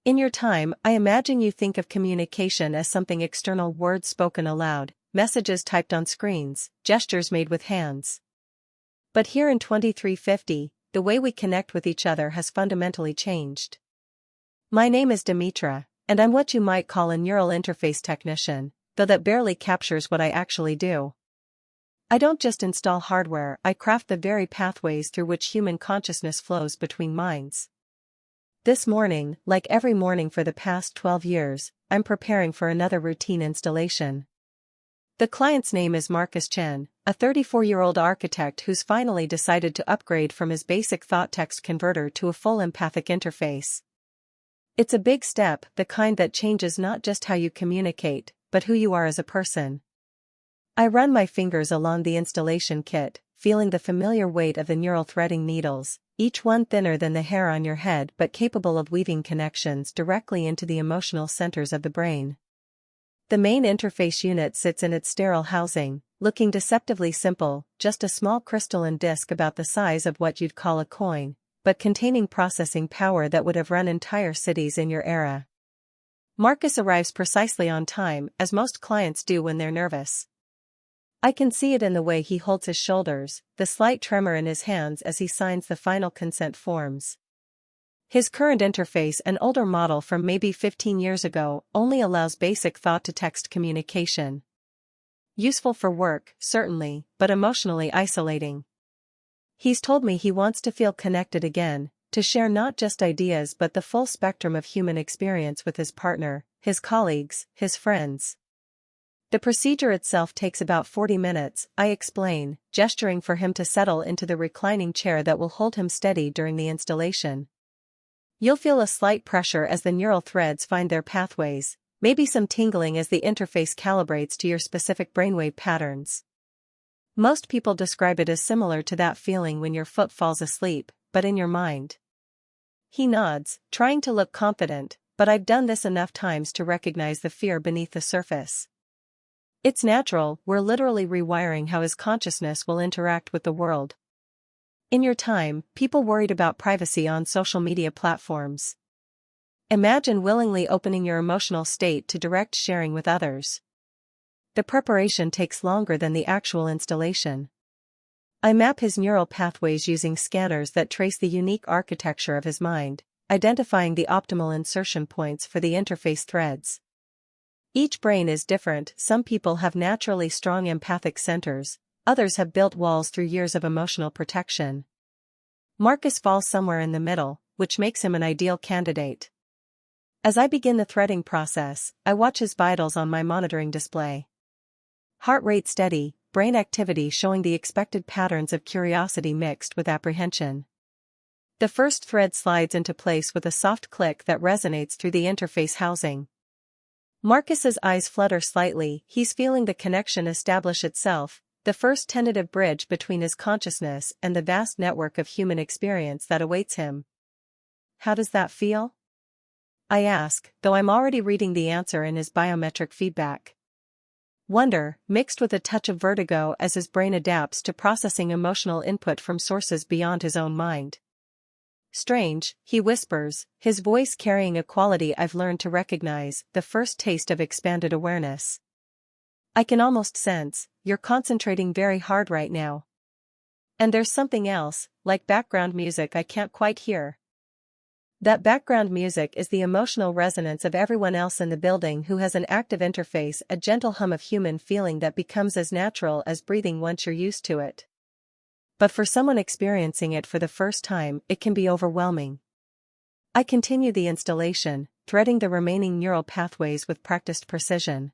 In your time, I imagine you think of communication as something external, words spoken aloud, messages typed on screens, gestures made with hands. But here in 2350, the way we connect with each other has fundamentally changed. My name is Dimitra, and I'm what you might call a neural interface technician, though that barely captures what I actually do. I don't just install hardware, I craft the very pathways through which human consciousness flows between minds. This morning, like every morning for the past 12 years, I'm preparing for another routine installation. The client's name is Marcus Chen, a 34-year-old architect who's finally decided to upgrade from his basic thought-text converter to a full empathic interface. It's a big step, the kind that changes not just how you communicate, but who you are as a person. I run my fingers along the installation kit, feeling the familiar weight of the neural threading needles, each one thinner than the hair on your head but capable of weaving connections directly into the emotional centers of the brain. The main interface unit sits in its sterile housing, looking deceptively simple, just a small crystalline disc about the size of what you'd call a coin, but containing processing power that would have run entire cities in your era. Marcus arrives precisely on time, as most clients do when they're nervous. I can see it in the way he holds his shoulders, the slight tremor in his hands as he signs the final consent forms. His current interface, an older model from maybe 15 years ago, only allows basic thought-to-text communication. Useful for work, certainly, but emotionally isolating. He's told me he wants to feel connected again, to share not just ideas but the full spectrum of human experience with his partner, his colleagues, his friends. The procedure itself takes about 40 minutes, I explain, gesturing for him to settle into the reclining chair that will hold him steady during the installation. You'll feel a slight pressure as the neural threads find their pathways, maybe some tingling as the interface calibrates to your specific brainwave patterns. Most people describe it as similar to that feeling when your foot falls asleep, but in your mind. He nods, trying to look confident, but I've done this enough times to recognize the fear beneath the surface. It's natural, we're literally rewiring how his consciousness will interact with the world. In your time, people worried about privacy on social media platforms. Imagine willingly opening your emotional state to direct sharing with others. The preparation takes longer than the actual installation. I map his neural pathways using scanners that trace the unique architecture of his mind, identifying the optimal insertion points for the interface threads. Each brain is different, some people have naturally strong empathic centers, others have built walls through years of emotional protection. Marcus falls somewhere in the middle, which makes him an ideal candidate. As I begin the threading process, I watch his vitals on my monitoring display. Heart rate steady, brain activity showing the expected patterns of curiosity mixed with apprehension. The first thread slides into place with a soft click that resonates through the interface housing. Marcus's eyes flutter slightly, he's feeling the connection establish itself, the first tentative bridge between his consciousness and the vast network of human experience that awaits him. How does that feel? I ask, though I'm already reading the answer in his biometric feedback. Wonder, mixed with a touch of vertigo as his brain adapts to processing emotional input from sources beyond his own mind. Strange, he whispers, his voice carrying a quality I've learned to recognize, the first taste of expanded awareness. I can almost sense, you're concentrating very hard right now. And there's something else, like background music I can't quite hear. That background music is the emotional resonance of everyone else in the building who has an active interface, a gentle hum of human feeling that becomes as natural as breathing once you're used to it. But for someone experiencing it for the first time, it can be overwhelming. I continue the installation, threading the remaining neural pathways with practiced precision.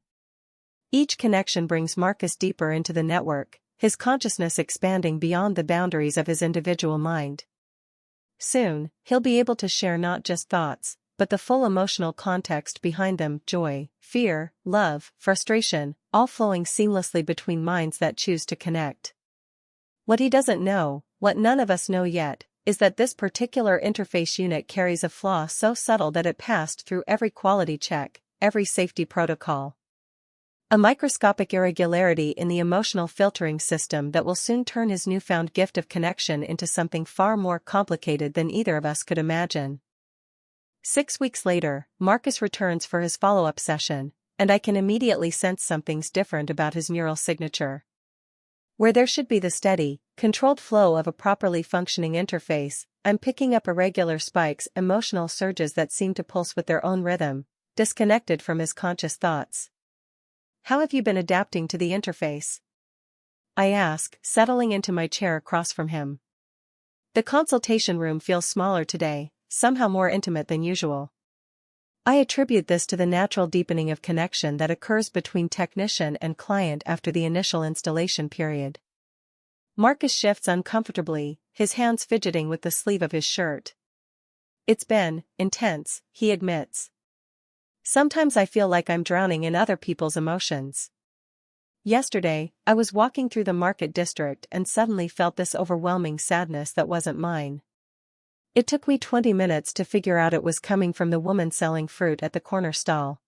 Each connection brings Marcus deeper into the network, his consciousness expanding beyond the boundaries of his individual mind. Soon, he'll be able to share not just thoughts, but the full emotional context behind them, joy, fear, love, frustration, all flowing seamlessly between minds that choose to connect. What he doesn't know, what none of us know yet, is that this particular interface unit carries a flaw so subtle that it passed through every quality check, every safety protocol. A microscopic irregularity in the emotional filtering system that will soon turn his newfound gift of connection into something far more complicated than either of us could imagine. 6 weeks later, Marcus returns for his follow-up session, and I can immediately sense something's different about his neural signature. Where there should be the steady, controlled flow of a properly functioning interface, I'm picking up irregular spikes, emotional surges that seem to pulse with their own rhythm, disconnected from his conscious thoughts. How have you been adapting to the interface? I ask, settling into my chair across from him. The consultation room feels smaller today, somehow more intimate than usual. I attribute this to the natural deepening of connection that occurs between technician and client after the initial installation period. Marcus shifts uncomfortably, his hands fidgeting with the sleeve of his shirt. It's been intense, he admits. Sometimes I feel like I'm drowning in other people's emotions. Yesterday, I was walking through the market district and suddenly felt this overwhelming sadness that wasn't mine. It took me 20 minutes to figure out it was coming from the woman selling fruit at the corner stall.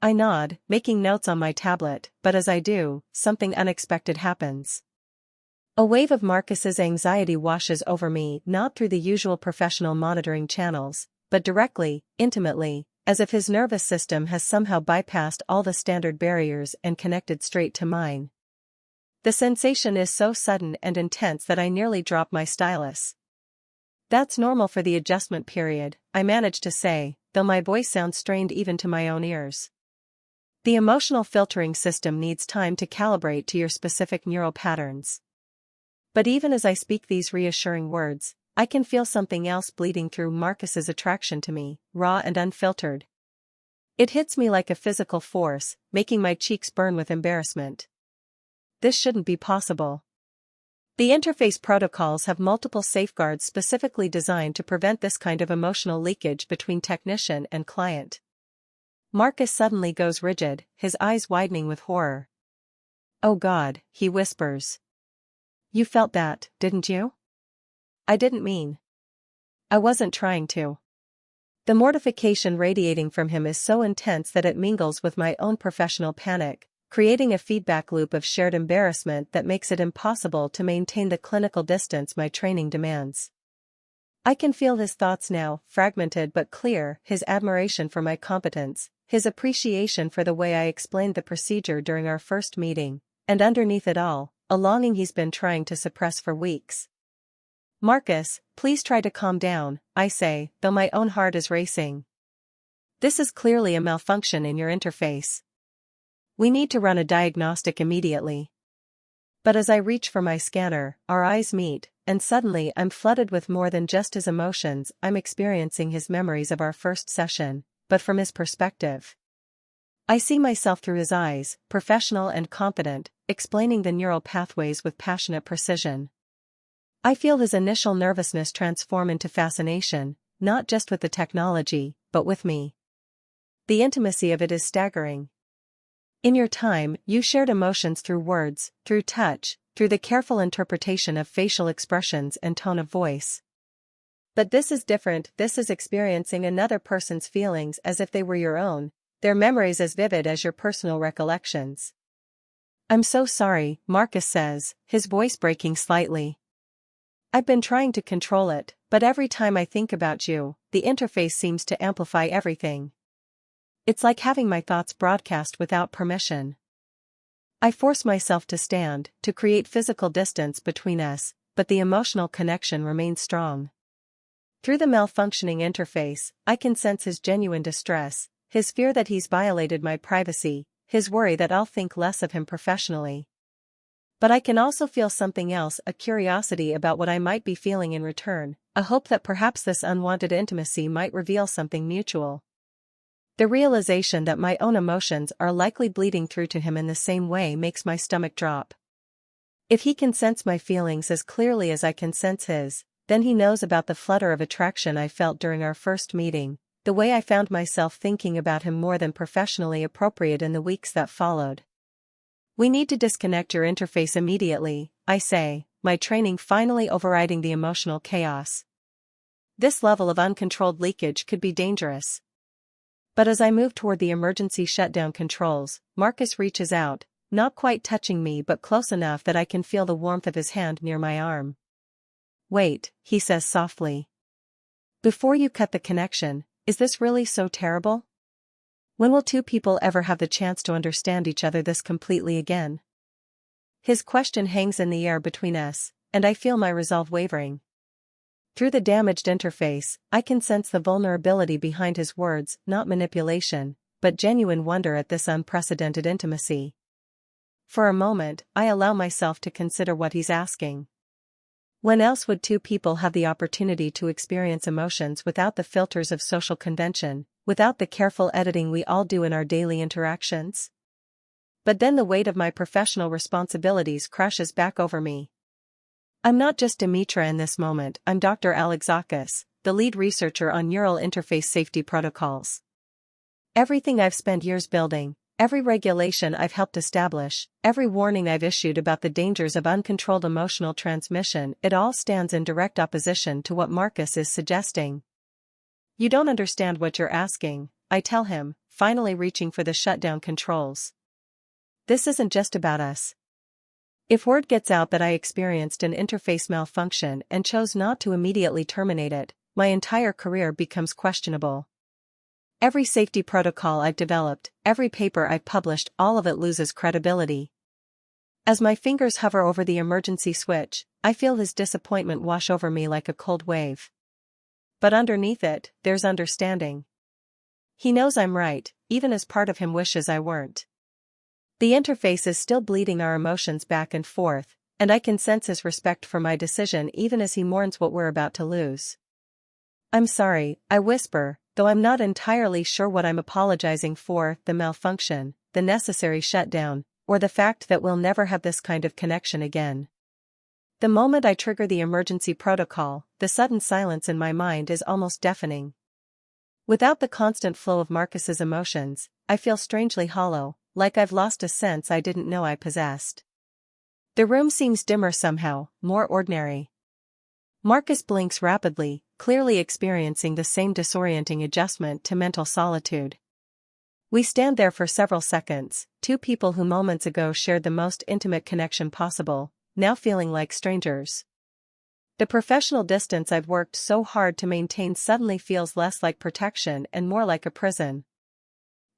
I nod, making notes on my tablet, but as I do, something unexpected happens. A wave of Marcus's anxiety washes over me, not through the usual professional monitoring channels, but directly, intimately, as if his nervous system has somehow bypassed all the standard barriers and connected straight to mine. The sensation is so sudden and intense that I nearly drop my stylus. That's normal for the adjustment period, I manage to say, though my voice sounds strained even to my own ears. The emotional filtering system needs time to calibrate to your specific neural patterns. But even as I speak these reassuring words, I can feel something else bleeding through Marcus's attraction to me, raw and unfiltered. It hits me like a physical force, making my cheeks burn with embarrassment. This shouldn't be possible. The interface protocols have multiple safeguards specifically designed to prevent this kind of emotional leakage between technician and client. Marcus suddenly goes rigid, his eyes widening with horror. Oh God, he whispers. You felt that, didn't you? I didn't mean. I wasn't trying to. The mortification radiating from him is so intense that it mingles with my own professional panic, creating a feedback loop of shared embarrassment that makes it impossible to maintain the clinical distance my training demands. I can feel his thoughts now, fragmented but clear, his admiration for my competence, his appreciation for the way I explained the procedure during our first meeting, and underneath it all, a longing he's been trying to suppress for weeks. Marcus, please try to calm down, I say, though my own heart is racing. This is clearly a malfunction in your interface. We need to run a diagnostic immediately. But as I reach for my scanner, our eyes meet, and suddenly I'm flooded with more than just his emotions. I'm experiencing his memories of our first session, but from his perspective. I see myself through his eyes, professional and confident, explaining the neural pathways with passionate precision. I feel his initial nervousness transform into fascination, not just with the technology, but with me. The intimacy of it is staggering. In your time, you shared emotions through words, through touch, through the careful interpretation of facial expressions and tone of voice. But this is different. This is experiencing another person's feelings as if they were your own, their memories as vivid as your personal recollections. I'm so sorry, Marcus says, his voice breaking slightly. I've been trying to control it, but every time I think about you, the interface seems to amplify everything. It's like having my thoughts broadcast without permission. I force myself to stand, to create physical distance between us, but the emotional connection remains strong. Through the malfunctioning interface, I can sense his genuine distress, his fear that he's violated my privacy, his worry that I'll think less of him professionally. But I can also feel something else, a curiosity about what I might be feeling in return, a hope that perhaps this unwanted intimacy might reveal something mutual. The realization that my own emotions are likely bleeding through to him in the same way makes my stomach drop. If he can sense my feelings as clearly as I can sense his, then he knows about the flutter of attraction I felt during our first meeting, the way I found myself thinking about him more than professionally appropriate in the weeks that followed. We need to disconnect your interface immediately, I say, my training finally overriding the emotional chaos. This level of uncontrolled leakage could be dangerous. But as I move toward the emergency shutdown controls, Marcus reaches out, not quite touching me but close enough that I can feel the warmth of his hand near my arm. Wait, he says softly. Before you cut the connection, Is this really so terrible? When will two people ever have the chance to understand each other this completely again? His question hangs in the air between us, and I feel my resolve wavering. Through the damaged interface, I can sense the vulnerability behind his words, not manipulation, but genuine wonder at this unprecedented intimacy. For a moment, I allow myself to consider what he's asking. When else would two people have the opportunity to experience emotions without the filters of social convention, without the careful editing we all do in our daily interactions? But then the weight of my professional responsibilities crashes back over me. I'm not just Dimitra in this moment, I'm Dr. Alexakis, the lead researcher on neural interface safety protocols. Everything I've spent years building, every regulation I've helped establish, every warning I've issued about the dangers of uncontrolled emotional transmission, it all stands in direct opposition to what Marcus is suggesting. You don't understand what you're asking, I tell him, finally reaching for the shutdown controls. This isn't just about us. If word gets out that I experienced an interface malfunction and chose not to immediately terminate it, my entire career becomes questionable. Every safety protocol I've developed, every paper I've published, all of it loses credibility. As my fingers hover over the emergency switch, I feel his disappointment wash over me like a cold wave. But underneath it, there's understanding. He knows I'm right, even as part of him wishes I weren't. The interface is still bleeding our emotions back and forth, and I can sense his respect for my decision even as he mourns what we're about to lose. I'm sorry, I whisper, though I'm not entirely sure what I'm apologizing for: the malfunction, the necessary shutdown, or the fact that we'll never have this kind of connection again. The moment I trigger the emergency protocol, the sudden silence in my mind is almost deafening. Without the constant flow of Marcus's emotions, I feel strangely hollow, like I've lost a sense I didn't know I possessed. The room seems dimmer somehow, more ordinary. Marcus blinks rapidly, clearly experiencing the same disorienting adjustment to mental solitude. We stand there for several seconds, two people who moments ago shared the most intimate connection possible, now feeling like strangers. The professional distance I've worked so hard to maintain suddenly feels less like protection and more like a prison.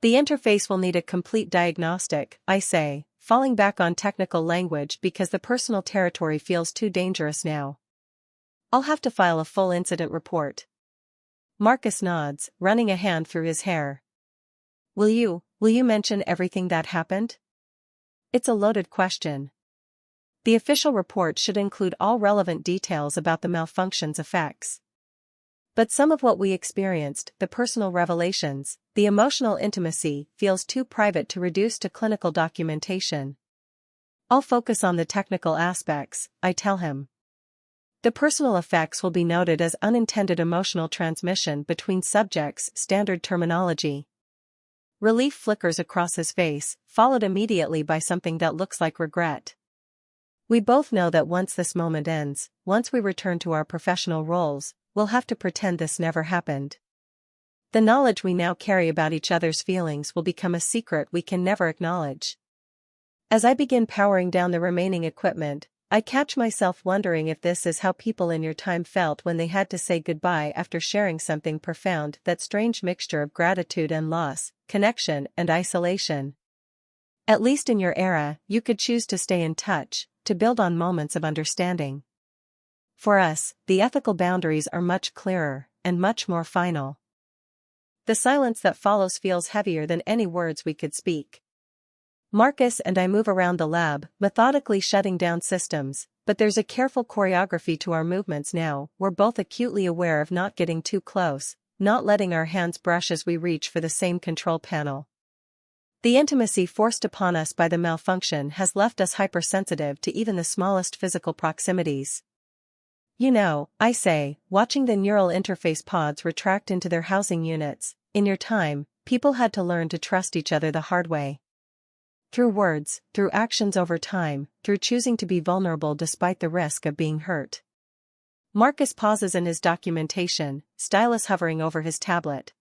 The interface will need a complete diagnostic, I say, falling back on technical language because the personal territory feels too dangerous now. I'll have to file a full incident report. Marcus nods, running a hand through his hair. Will you mention everything that happened? It's a loaded question. The official report should include all relevant details about the malfunction's effects. But some of what we experienced, the personal revelations, the emotional intimacy, feels too private to reduce to clinical documentation. I'll focus on the technical aspects, I tell him. The personal effects will be noted as unintended emotional transmission between subjects, standard terminology. Relief flickers across his face, followed immediately by something that looks like regret. We both know that once this moment ends, once we return to our professional roles, we'll have to pretend this never happened. The knowledge we now carry about each other's feelings will become a secret we can never acknowledge. As I begin powering down the remaining equipment, I catch myself wondering if this is how people in your time felt when they had to say goodbye after sharing something profound, that strange mixture of gratitude and loss, connection and isolation. At least in your era, you could choose to stay in touch, to build on moments of understanding. For us, the ethical boundaries are much clearer, and much more final. The silence that follows feels heavier than any words we could speak. Marcus and I move around the lab, methodically shutting down systems, but there's a careful choreography to our movements now. We're both acutely aware of not getting too close, not letting our hands brush as we reach for the same control panel. The intimacy forced upon us by the malfunction has left us hypersensitive to even the smallest physical proximities. You know, I say, watching the neural interface pods retract into their housing units, in your time, people had to learn to trust each other the hard way. Through words, through actions over time, through choosing to be vulnerable despite the risk of being hurt. Marcus pauses in his documentation, stylus hovering over his tablet.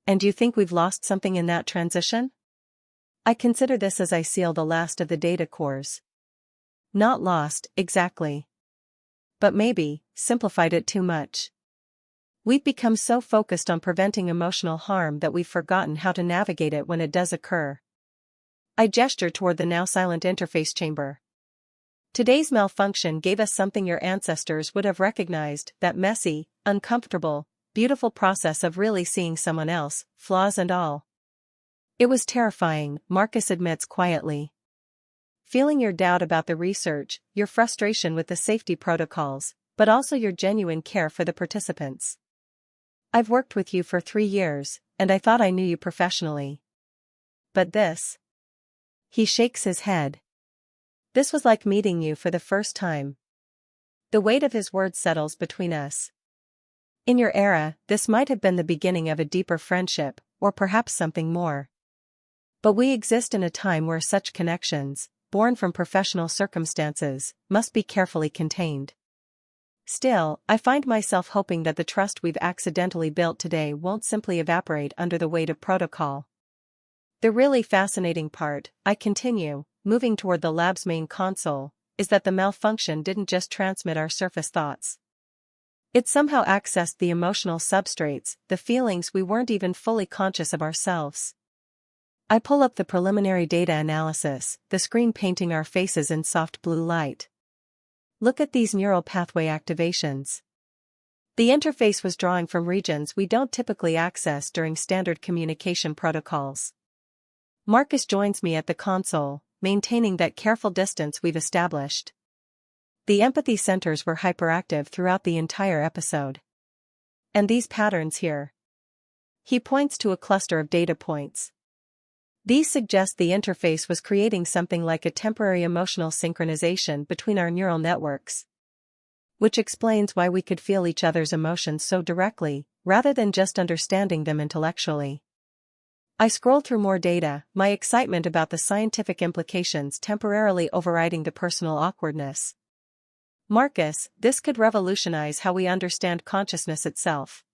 And you think we've lost something in that transition? I consider this as I seal the last of the data cores. Not lost, exactly. But maybe, simplified it too much. We've become so focused on preventing emotional harm that we've forgotten how to navigate it when it does occur. I gesture toward the now silent interface chamber. Today's malfunction gave us something your ancestors would have recognized, that messy, uncomfortable, beautiful process of really seeing someone else, flaws and all. It was terrifying, Marcus admits quietly. Feeling your doubt about the research, your frustration with the safety protocols, but also your genuine care for the participants. I've worked with you for 3 years, and I thought I knew you professionally. But this. He shakes his head. This was like meeting you for the first time. The weight of his words settles between us. In your era, this might have been the beginning of a deeper friendship, or perhaps something more. But we exist in a time where such connections, born from professional circumstances, must be carefully contained. Still, I find myself hoping that the trust we've accidentally built today won't simply evaporate under the weight of protocol. The really fascinating part, I continue, moving toward the lab's main console, is that the malfunction didn't just transmit our surface thoughts. It somehow accessed the emotional substrates, the feelings we weren't even fully conscious of ourselves. I pull up the preliminary data analysis, the screen painting our faces in soft blue light. Look at these neural pathway activations. The interface was drawing from regions we don't typically access during standard communication protocols. Marcus joins me at the console, maintaining that careful distance we've established. The empathy centers were hyperactive throughout the entire episode. And these patterns here. He points to a cluster of data points. These suggest the interface was creating something like a temporary emotional synchronization between our neural networks. Which explains why we could feel each other's emotions so directly, rather than just understanding them intellectually. I scroll through more data, my excitement about the scientific implications temporarily overriding the personal awkwardness. Marcus, this could revolutionize how we understand consciousness itself.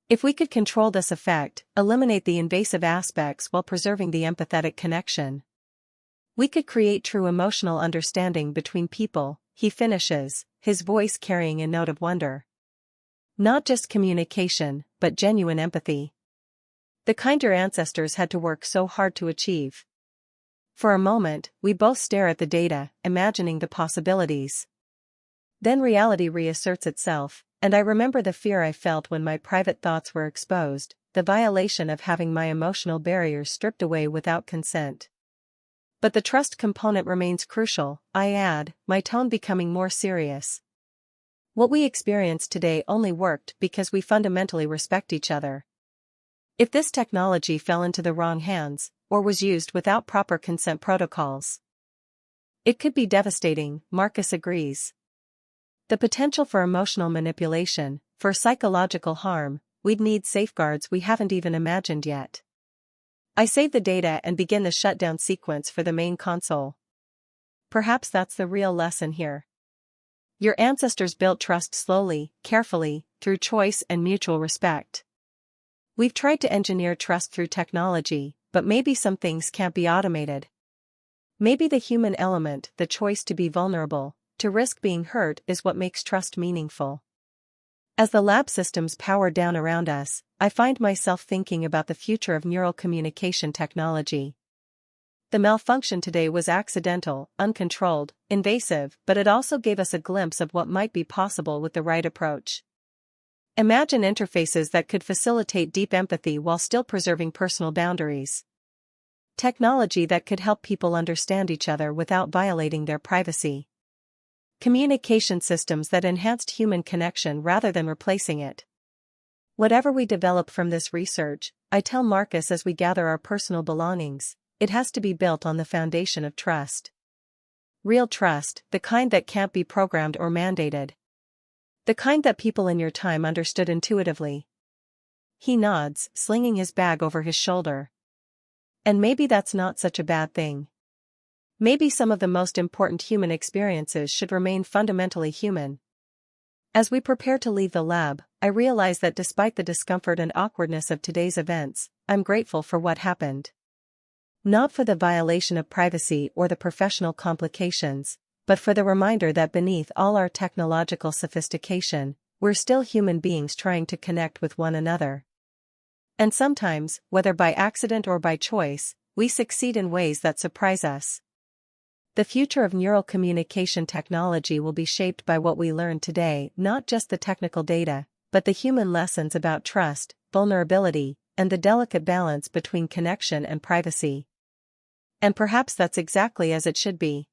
If we could control this effect, eliminate the invasive aspects while preserving the empathetic connection, we could create true emotional understanding between people, he finishes, his voice carrying a note of wonder. Not just communication, but genuine empathy. The kind your ancestors had to work so hard to achieve. For a moment, we both stare at the data, imagining the possibilities. Then reality reasserts itself, and I remember the fear I felt when my private thoughts were exposed, the violation of having my emotional barriers stripped away without consent. But the trust component remains crucial, I add, my tone becoming more serious. What we experience today only worked because we fundamentally respect each other. If this technology fell into the wrong hands, or was used without proper consent protocols, it could be devastating, Marcus agrees. The potential for emotional manipulation, for psychological harm, we'd need safeguards we haven't even imagined yet. I save the data and begin the shutdown sequence for the main console. Perhaps that's the real lesson here. Your ancestors built trust slowly, carefully, through choice and mutual respect. We've tried to engineer trust through technology, but maybe some things can't be automated. Maybe the human element, the choice to be vulnerable, to risk being hurt, is what makes trust meaningful. As the lab systems power down around us, I find myself thinking about the future of neural communication technology. The malfunction today was accidental, uncontrolled, invasive, but it also gave us a glimpse of what might be possible with the right approach. Imagine interfaces that could facilitate deep empathy while still preserving personal boundaries. Technology that could help people understand each other without violating their privacy. Communication systems that enhanced human connection rather than replacing it. Whatever we develop from this research, I tell Marcus as we gather our personal belongings, it has to be built on the foundation of trust. Real trust, the kind that can't be programmed or mandated. The kind that people in your time understood intuitively. He nods, slinging his bag over his shoulder. And maybe that's not such a bad thing. Maybe some of the most important human experiences should remain fundamentally human. As we prepare to leave the lab, I realize that despite the discomfort and awkwardness of today's events, I'm grateful for what happened. Not for the violation of privacy or the professional complications, but for the reminder that beneath all our technological sophistication, we're still human beings trying to connect with one another. And sometimes, whether by accident or by choice, we succeed in ways that surprise us. The future of neural communication technology will be shaped by what we learn today, not just the technical data, but the human lessons about trust, vulnerability, and the delicate balance between connection and privacy. And perhaps that's exactly as it should be.